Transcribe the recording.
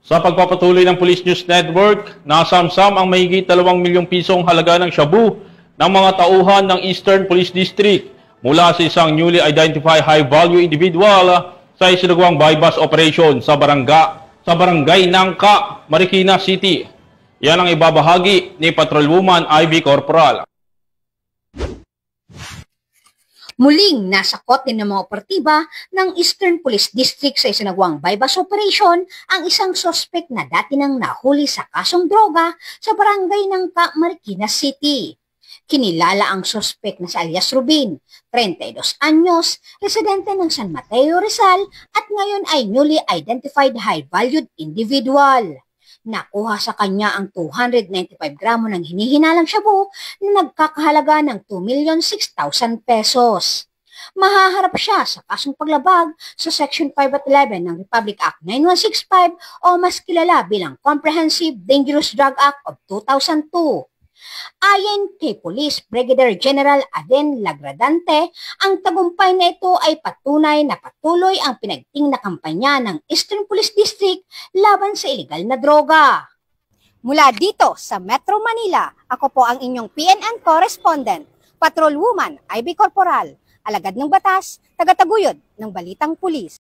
Sa pagpapatuloy ng Police News Network, nasamsam ang mahigit 2 milyong pisong halaga ng shabu ng mga tauhan ng Eastern Police District mula sa isang newly identified high-value individual sa isinagawang bypass operation sa barangay Nangka, Marikina City. Yan ang ibabahagi ni Patrolwoman Ivy Corporal. Muling nasakot din ng mga operatiba ng Eastern Police District sa isinagawang bypass operation ang isang sospek na dati nang nahuli sa kasong droga sa barangay Nangka, Marikina City. Kinilala ang sospek na si alias Rubin, 32 anyos, residente ng San Mateo, Rizal at ngayon ay newly identified high-valued individual. Nakuha sa kanya ang 295 gramo ng hinihinalang shabu na nagkakahalaga ng 2,006,000 pesos. Mahaharap siya sa kasong paglabag sa Section 5 at 11 ng Republic Act 9165 o mas kilala bilang Comprehensive Dangerous Drug Act of 2002. Ayon kay Police Brigadier General Aden Lagradante, ang tagumpay na ito ay patunay na patuloy ang pinagting na kampanya ng Eastern Police District laban sa ilegal na droga. Mula dito sa Metro Manila, ako po ang inyong PNN correspondent, Patrolwoman Ivy Corporal, alagad ng batas, tagataguyod ng Balitang Pulis.